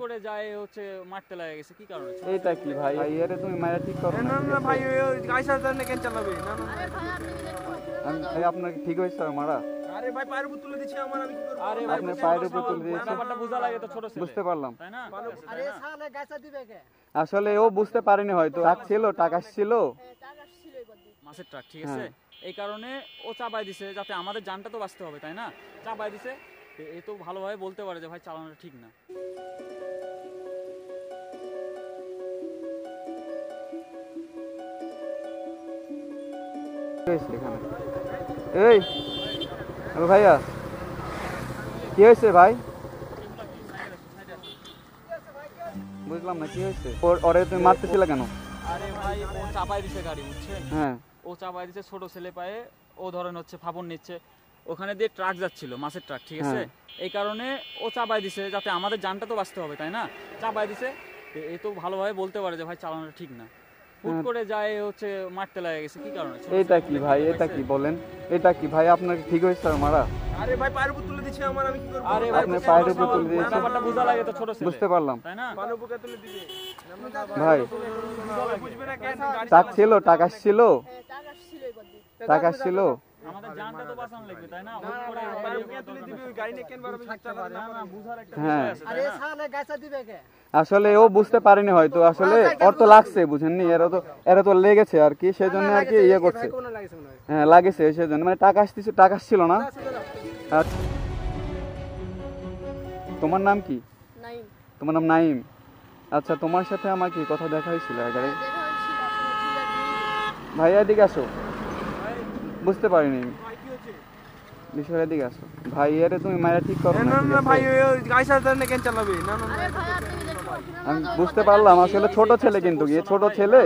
করে যায় হচ্ছে মারতে লাগে গেছে কি কারণে? এটা কি ভাই? আরে তুমি মারা ঠিক করো না না ভাই ওই গাইসার জন্য কেন চালাবে? না না ভাই আপনার কি ঠিক হইছে মারা? আরে ভাই পায়ের উপর তুলে দিছি আমার, আমি কি করব? আরে ভাই আপনি পায়ের উপর তুলে দিয়েছেন, ব্যাপারটা বোঝা লাগে তো ছোট ছেলে, বুঝতে পারলাম। তাই না? আরে সালে গাইসা দিবে কে? আসলে ও বুঝতে পারেনি, হয়তো টাকা ছিল টাকা ছিল এবার দি। মাছের ট্রাক, ঠিক আছে, এই কারণে ও চাপাই দিছে যাতে আমাদের জানটা তো বাঁচতে হবে, তাই না? চাপাই দিছে, এ তো ভালোভাবে বলতে পারে যে ভাই চালানোটা ঠিক না। এই ভাইয়া কি হয়েছে ভাই? বুঝলাম না কি হয়েছে। ওরে তুমি মারতেছিলে কেন? আরে ভাই ও চাপাই দিছে গাড়ি, বুঝছেন? হ্যাঁ, ও চাপাই দিছে ছোট ছেলে পায়ে, ও ধরেন হচ্ছে ফাপড় নিচ্ছে, ওখানে দিয়ে ট্রাক যাচ্ছিল, মাছের ট্রাক, ঠিক আছে, এই কারণে ও চাপাই দিছে যাতে আমাদের জানটা তো বাঁচতে হবে, তাই না? চাপাই দিছে, এ তো ভালোভাবে বলতে পারে যে ভাই চালানোটা ঠিক না, হুট করে যায় হচ্ছে মারতে লাগে গেছে কি কারণে? এটা কি ভাই? এটা কি বলেন? এটা কি ভাই? আপনার কি ঠিক হয়েছে মারা? আরে ভাই পায়ের উপর তুলে দিছি আমার, আমি কি করব? আরে ভাই আপনি পায়ের উপর তুলে দিয়েছেন, ব্যাপারটা বোঝা লাগে তো ছোট ছেলে, বুঝতে পারলাম। তাই না? পায়ের উপর তুলে দিবে ভাই বুঝবে না কেন? গাড়ি টাকা ছিল, টাকা ছিল, টাকা ছিল এবার দি। টাকা ছিল। আমাদের জানটা তো বাঁচানো লাগবে, তাই না? হুট করে পায়ের উপর তুলে দিবে, ওই গাড়ি নিয়ে কেন বারবার চালাবে? না না বুঝার একটা হ্যাঁ। বিষয় আছে, তাই আরে না? সালে গাইসা দিবে কে? আসলে ও বুঝতে পারেনি হয়তো, আসলে ওর তো লাগছে, বুঝেননি, এরা তো লেগেছে আর কি, সেজন্য আর কি ইয়ে করছে। কোন লাগেছে মনে হয়? হ্যাঁ লাগেছে, সেজন্য মানে টাকা ছিল না। আচ্ছা, তোমার নাম কি? নাইম। তোমার নাম নাইম? আচ্ছা, তোমার সাথে আমার কি কথা দেখা হয়েছিল গাড়ি? দেখা হইছিল আপনি ঠিক আছে। ভাইয়া এদিকে আসো, বুঝতে পারিনি আমি ভাই কি হচ্ছে? বিষয়টা, এদিকে আসো। ভাই আরে তুমি মারা ঠিক করো না না, ঠিক না আছে? ভাই ওই গাইসার জন্য কেন চালাবে? না না আরে ভাই আপনি দেখো আমি বুঝতে পারলাম, আসলে ছোট ছেলে, কিন্তু কি ছোট ছেলে।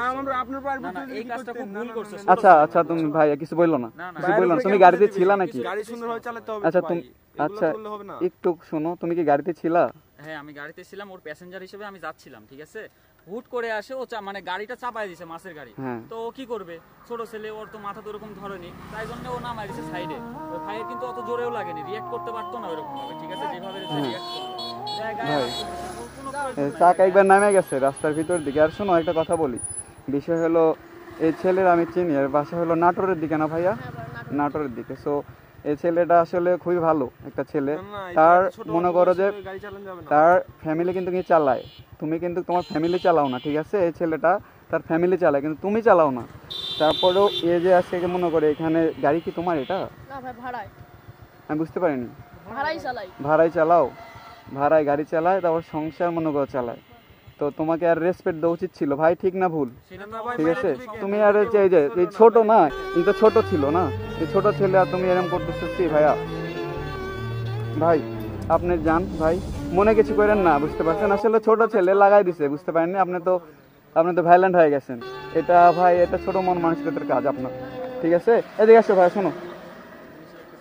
আমরা আপনার পায়ের না উপর না তুলে এই কাজটা খুব ভুল করছে। আচ্ছা আচ্ছা, তুমি ভাই কিছু বললো না, না, না। কিছু বললো না, তুমি গাড়িতে ছিলা নাকি? গাড়ি সুন্দরভাবে চালাতে হবে। আচ্ছা ভাই, তুমি, এগুলো আচ্ছা করলে হবে না। একটু শোনো, তুমি কি গাড়িতে ছিলা? হ্যাঁ আমি গাড়িতে ছিলাম, ওর প্যাসেঞ্জার হিসেবে আমি যাচ্ছিলাম, ঠিক আছে, হুট করে আসে ও মানে গাড়িটা চাপাই দিছে, মাছের গাড়ি, হ্যাঁ। তো ও কি করবে, ছোট ছেলে, ওর তো মাথা তো ওরকম ধরেনি, তাই জন্য ও নামাই দিছে সাইডে। ওই ভাইয়ের কিন্তু অত জোরেও লাগেনি, রিয়াক্ট করতে পারতো না ওইরকম ভাবে, ঠিক আছে, যেভাবে রিয়াক্ট করলো জায়গায় ভাই। কোনো প্রয়োজন নাই। চাকা একবার নামে গেছে রাস্তার ভিতর দিকে। আর শোনো একটা কথা বলি, বিষয় হলো এই ছেলের আমি চিনি, আর বাসা হলো নাটোরের দিকে, না ভাইয়া? নাটোরের দিকে। সো এই ছেলেটা আসলে খুবই ভালো একটা ছেলে। না, না, তার এটা ছোট মনে করো যে গাড়ি চালানো যাবে না। তার ফ্যামিলি কিন্তু কি চালায়, তুমি কিন্তু তোমার ফ্যামিলি চালাও না, ঠিক আছে? এই ছেলেটা তার ফ্যামিলি চালায়, কিন্তু তুমি চালাও না। তারপরেও এ যে আজকে মনে করে এখানে গাড়ি কি তোমার এটা? না ভাই ভাড়ায়। আমি বুঝতে পারিনি। ভাড়াই চালাই। ভাড়ায় চালাও? ভাড়ায় গাড়ি চালায়, তারপর সংসার মনে করো চালায়, তো তোমাকে আর রেসপেক্ট দেওয়া উচিত ছিল ভাই, ঠিক না ভুল? সেটা না তো ভাই, ঠিক আছে, ভাই, তুমি আর এই ছোট না, এই তো ছোট ছিল না, এই ছোট ছেলে আর তুমি এরকম করতেছো কি ভাইয়া? ভাই আপনি যান ভাই, মনে কিছু করেন না, বুঝতে পারছেন? আসলে ছোট ছেলে লাগাই দিছে, বুঝতে পারেননি? আপনি তো ভাইলেন্ট হয়ে গেছেন। এটা ভাই, এটা ছোট মন মানসিকতার কাজ আপনার, ঠিক আছে? এদিকে আসো ভাই, শোনো,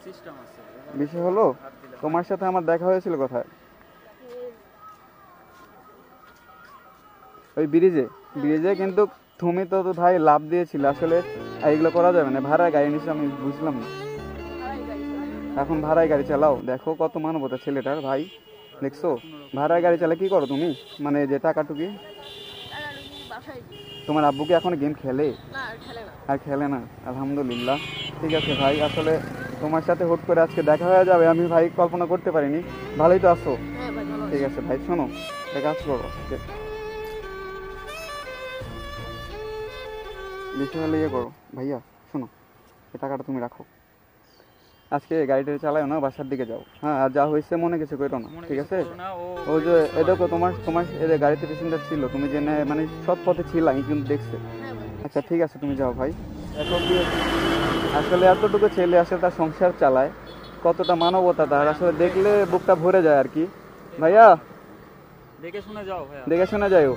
সিস্টেম আছে। বিষয় হলো তোমার সাথে আমার দেখা হয়েছিল কোথায়? ওই ব্রিজে কিন্তু তুমি তো ভাই লাভ দিয়েছিলে। আসলে এইগুলো করা যাবে না, ভাড়ায় গাড়ি নিচ্ছে, আমি বুঝলাম না। ভাড়াই গাড়ি চালাই। এখন ভাড়ায় গাড়ি চালাও? দেখো কত মানবতা ছেলেটার, ভাই দেখছো? ভাড়ায় গাড়ি চালা কি করো তুমি? মানে যে টাকাটুকি টাকা লুকি বাসায় দিই। তোমার আব্বু কি এখন গেম খেলে? না আর খেলে না। আর খেলে না? আলহামদুলিল্লাহ, ঠিক আছে ভাই। আসলে তোমার সাথে হুট করে আজকে দেখা হয়ে যাবে আমি ভাই কল্পনা করতে পারিনি। ভালোই তো আছো? হ্যাঁ ভাই ভালো। ঠিক আছে ভাই, শোনো একটা কাজ করো, বিষয় হলে ইয়ে করো ভাইয়া, শোনো, এই টাকাটা তুমি রাখো, আজকে গাড়িটা চালাও না, বাসার দিকে যাও। হ্যাঁ, আর যা হয়েছে মনে কিছু করো না, ঠিক আছে? ও যে এদেরকে তোমার এদের গাড়িতে প্যাসেঞ্জার ছিল, তুমি যে মানে সৎ পথে ছিলা, কিন্তু দেখছে। হ্যাঁ ভাই। আচ্ছা ঠিক আছে, তুমি যাও ভাই। এখন কি আসলে এতটুকু ছেলে আসলে তার সংসার চালায়, কতটা মানবতা তার, আসলে দেখলে বুকটা ভরে যায় আর কি। ভাইয়া দেখে শুনে যাও ভাইয়া। দেখে শোনা যাও।